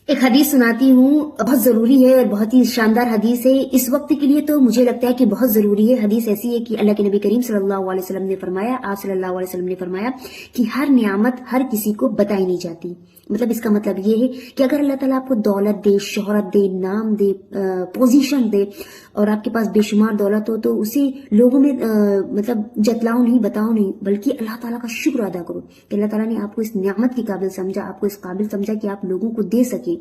ایک حدیث سناتی ہوں، بہت ضروری ہے اور بہت ہی شاندار حدیث ہے اس وقت کے لیے، تو مجھے لگتا ہے کہ بہت ضروری ہے۔ حدیث ایسی ہے کہ اللہ کے نبی کریم صلی اللہ علیہ وسلم نے فرمایا، آپ صلی اللہ علیہ وسلم نے فرمایا کہ ہر نعمت ہر کسی کو بتائی نہیں جاتی۔ مطلب اس کا مطلب یہ ہے کہ اگر اللہ تعالیٰ آپ کو دولت دے، شہرت دے، نام دے، پوزیشن دے اور آپ کے پاس بے شمار دولت ہو، تو اسے لوگوں میں مطلب جتلاؤ نہیں، بتاؤ نہیں، بلکہ اللہ تعالیٰ کا شکر ادا کرو کہ اللہ تعالیٰ نے آپ کو اس نعمت کی قابل سمجھا، آپ کو اس قابل سمجھا کہ آپ لوگوں کو دے سکیں۔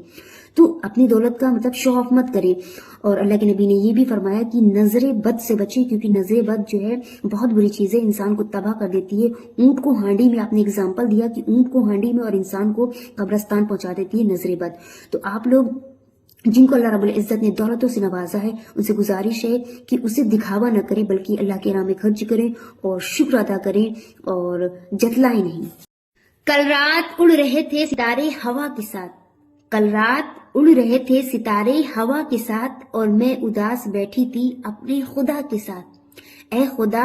تو اپنی دولت کا مطلب شو آف مت کرے۔ اور اللہ کے نبی نے یہ بھی فرمایا کہ نظر بد سے بچے، کیونکہ نظر بد جو ہے بہت بری چیز ہے، انسان کو تباہ کر دیتی ہے۔ اونٹ کو ہانڈی میں، آپ نے اگزامپل دیا کہ اونٹ کو ہانڈی میں اور انسان کو قبرستان پہنچا دیتی ہے نظر بد۔ تو آپ لوگ جن کو اللہ رب العزت نے دولتوں سے نوازا ہے، ان سے گزارش ہے کہ اسے دکھاوا نہ کریں، بلکہ اللہ کے راہ میں خرچ کریں اور شکر ادا کریں اور جتلائیں نہیں۔ کل رات اڑ رہے تھے ستارے ہوا کے ساتھ، کل رات اڑ رہے تھے ستارے ہوا کے ساتھ، اور میں اداس بیٹھی تھی اپنے خدا کے ساتھ۔ اے خدا،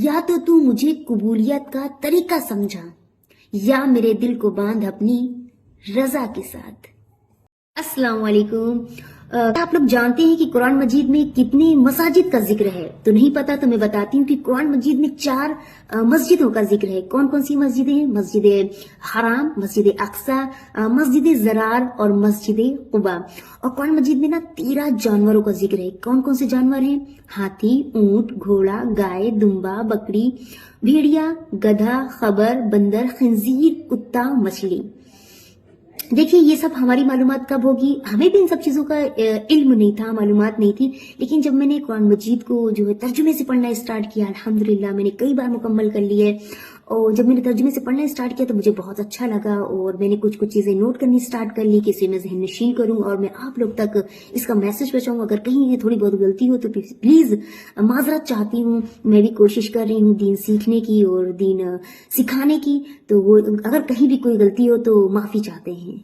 یا تو مجھے قبولیت کا طریقہ سمجھا، یا میرے دل کو باندھ اپنی رضا کے ساتھ۔ السلام علیکم۔ آپ لوگ جانتے ہیں کہ قرآن مجید میں کتنے مساجد کا ذکر ہے؟ تو نہیں پتا تو میں بتاتی ہوں کہ قرآن مجید میں 4 مسجدوں کا ذکر ہے۔ کون کون سی مسجدیں ہیں؟ مسجد حرام، مسجد اقصی، مسجد زرار اور مسجد قباء۔ اور قرآن مجید میں 13 جانوروں کا ذکر ہے۔ کون کون سے جانور ہیں؟ ہاتھی، اونٹ، گھوڑا، گائے، دمبا، بکری، بھیڑیا، گدھا، خبر، بندر، خنزیر، کتا، مچھلی۔ دیکھیے یہ سب ہماری معلومات کب ہوگی؟ ہمیں بھی ان سب چیزوں کا علم نہیں تھا، معلومات نہیں تھی، لیکن جب میں نے قرآن مجید کو جو ہے ترجمے سے پڑھنا اسٹارٹ کیا، الحمدللہ میں نے کئی بار مکمل کر لی ہے، اور جب میں نے ترجمے سے پڑھنا اسٹارٹ کیا تو مجھے بہت اچھا لگا، اور میں نے کچھ چیزیں نوٹ کرنی اسٹارٹ کر لی کہ اسے میں ذہن نشین کروں اور میں آپ لوگ تک اس کا میسج پہنچاؤں۔ اگر کہیں تھوڑی بہت غلطی ہو تو پلیز معذرت چاہتی ہوں، میں بھی کوشش کر رہی ہوں دین سیکھنے کی اور دین سکھانے کی، تو وہ اگر کہیں بھی کوئی غلطی ہو تو معافی چاہتے ہیں۔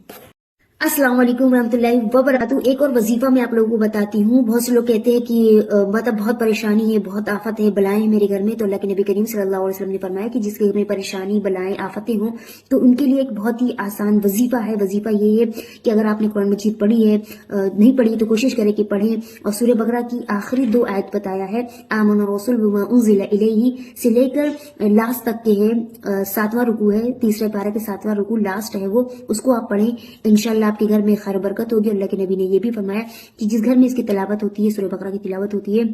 السلام علیکم ورحمۃ اللہ وبرکاتہ۔ ایک اور وظیفہ میں آپ لوگوں کو بتاتی ہوں۔ بہت سے لوگ کہتے ہیں کہ مطلب بہت پریشانی ہے، بہت آفت ہے، بلائیں ہیں میرے گھر میں، تو اللہ کے نبی کریم صلی اللہ علیہ وسلم نے فرمایا کہ جس کے گھر میں پریشانی، بلائیں، آفتیں ہوں تو ان کے لیے ایک بہت ہی آسان وظیفہ ہے۔ وظیفہ یہ ہے کہ اگر آپ نے قرآن مجید پڑھی ہے، نہیں پڑھی تو کوشش کریں کہ پڑھیں، اور سورہ بقرہ کی آخری 2 آیت بتایا ہے، آمن الرسول بما انزل الیہ سے لے کر لاسٹ تک کے ہے، 7واں رکوع ہے، تیسرے پارے کے 7واں رکوع لاسٹ ہے، وہ اس کو آپ پڑھیں، انشاءاللہ آپ کے گھر میں خیر برکت ہوگی۔ اللہ کے نبی نے یہ بھی فرمایا کہ جس گھر میں اس کی تلاوت ہوتی ہے، سورہ بقرہ کی تلاوت ہوتی ہے،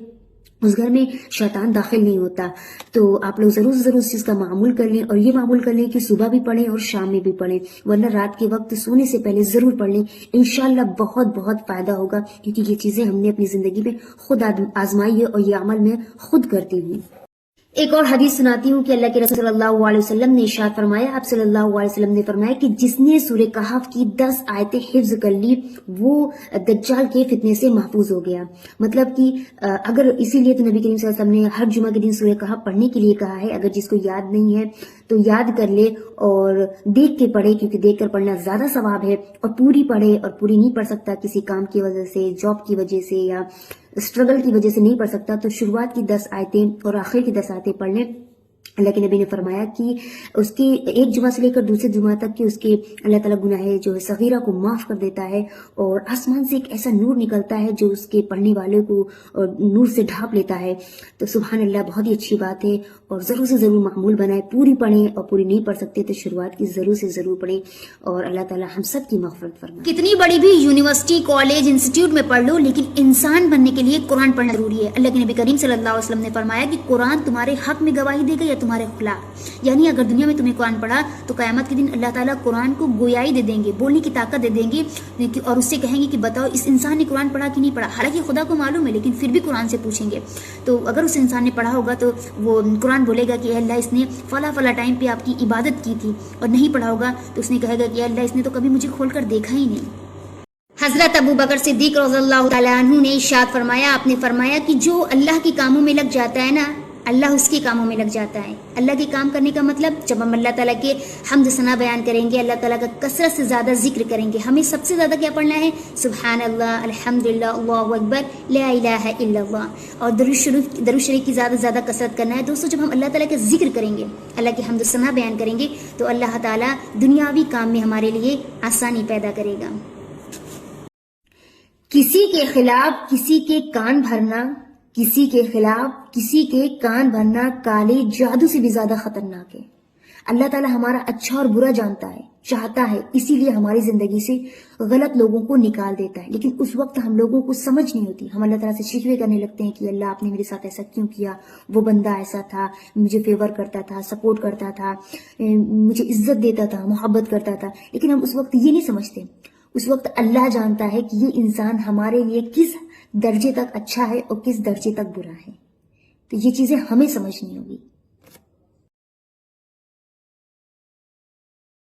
اس گھر میں شیطان داخل نہیں ہوتا۔ تو آپ لوگ ضرور ضرور اس چیز کا معمول کر لیں، اور یہ معمول کر لیں کہ صبح بھی پڑھیں اور شام میں بھی پڑھیں، ورنہ رات کے وقت سونے سے پہلے ضرور پڑھ لیں، انشاءاللہ بہت بہت فائدہ ہوگا، کیونکہ یہ چیزیں ہم نے اپنی زندگی میں خود آزمائی ہے اور یہ عمل میں خود کرتی ہوں۔ ایک اور حدیث سناتی ہوں کہ اللہ کے رسول صلی اللہ علیہ وسلم نے ارشاد فرمایا، آپ صلی اللہ علیہ وسلم نے فرمایا کہ جس نے سورہ کہف کی 10 آیتیں حفظ کر لی وہ دجال کے فتنے سے محفوظ ہو گیا۔ مطلب کہ اگر اسی لیے تو نبی کریم صلی اللہ علیہ وسلم نے ہر جمعہ کے دن سورہ کہف پڑھنے کے لیے کہا ہے۔ اگر جس کو یاد نہیں ہے تو یاد کر لے اور دیکھ کے پڑھے، کیونکہ دیکھ کر پڑھنا زیادہ ثواب ہے، اور پوری پڑھے، اور پوری نہیں پڑھ سکتا کسی کام کی وجہ سے، جاب کی وجہ سے یا اسٹرگل کی وجہ سے نہیں پڑھ سکتا، تو شروعات کی 10 آیتیں اور آخر کی 10 آیتیں پڑھ لیں۔ اللہ کے نبی نے فرمایا کہ اس کی ایک جمعہ سے لے کر دوسرے جمعہ تک کہ اس کے اللہ تعالیٰ گناہ جو ہے صغیرہ کو معاف کر دیتا ہے، اور آسمان سے ایک ایسا نور نکلتا ہے جو اس کے پڑھنے والے کو نور سے ڈھانپ لیتا ہے۔ تو سبحان اللہ، بہت ہی اچھی بات ہے، اور ضرور سے ضرور معمول بنائیں، پوری پڑھیں، اور پوری نہیں پڑھ سکتے تو شروعات کی ضرور سے ضرور پڑھیں، اور اللہ تعالیٰ ہم سب کی مغفرت فرمائے۔ کتنی بڑی بھی یونیورسٹی، کالج، انسٹیٹیوٹ میں پڑھ لو، لیکن انسان بننے کے لیے قرآن پڑھنا ضروری ہے۔ اللہ کے نبی کریم صلی اللہ علیہ وسلم نے فرمایا کہ قرآن تمہارے حق میں گواہی دے گا یا تمہارے خلاف، یعنی اگر دنیا میں تمہیں قرآن پڑھا تو قیامت کے دن اللہ تعالیٰ قرآن کو گویائی دے دیں گے، بولنے کی طاقت دے دیں گے، اور اس سے کہیں گے کہ بتاؤ اس انسان نے قرآن پڑھا کہ نہیں پڑھا۔ حالانکہ خدا کو معلوم ہے، لیکن پھر بھی قرآن سے پوچھیں گے۔ تو اگر اس انسان نے پڑھا ہوگا تو وہ قرآن بولے گا کہ اے اللہ اس نے فلاں فلاں ٹائم پہ آپ کی عبادت کی تھی، اور نہیں پڑھا ہوگا تو اس نے کہے گا کہ اے اللہ اس نے تو کبھی مجھے کھول کر دیکھا ہی نہیں۔ حضرت ابو بکر صدیق رضی اللہ تعالیٰ عنہ نے ارشاد فرمایا، آپ نے فرمایا کہ جو اللہ کے کاموں میں لگ جاتا ہے نا، اللہ اس کے کاموں میں لگ جاتا ہے۔ اللہ کے کام کرنے کا مطلب جب ہم اللہ تعالیٰ کے حمد ثنا بیان کریں گے، اللہ تعالیٰ کا کثرت سے زیادہ ذکر کریں گے، ہمیں سب سے زیادہ کیا پڑھنا ہے؟ سبحان اللہ، الحمدللہ، اللہ اکبر، لا الہ الا اللہ، اور درود شریف کی زیادہ سے زیادہ کثرت کرنا ہے۔ دوستو جب ہم اللہ تعالیٰ کا ذکر کریں گے، اللہ کے حمد ثنا بیان کریں گے، تو اللہ تعالیٰ دنیاوی کام میں ہمارے لیے آسانی پیدا کرے گا۔ کسی کے خلاف کسی کے کان بھرنا، کسی کے خلاف کسی کے کان بھرنا کالے جادو سے بھی زیادہ خطرناک ہے۔ اللہ تعالیٰ ہمارا اچھا اور برا جانتا ہے، چاہتا ہے، اسی لیے ہماری زندگی سے غلط لوگوں کو نکال دیتا ہے، لیکن اس وقت ہم لوگوں کو سمجھ نہیں ہوتی، ہم اللہ تعالیٰ سے شکوے کرنے لگتے ہیں کہ اللہ آپ نے میرے ساتھ ایسا کیوں کیا، وہ بندہ ایسا تھا، مجھے فیور کرتا تھا، سپورٹ کرتا تھا، مجھے عزت دیتا تھا، محبت کرتا تھا، لیکن ہم اس وقت یہ نہیں سمجھتے۔ اس وقت اللہ جانتا ہے کہ یہ انسان ہمارے لیے کس درجے تک اچھا ہے اور کس درجے تک برا ہے، تو یہ چیزیں ہمیں سمجھنی ہوگی۔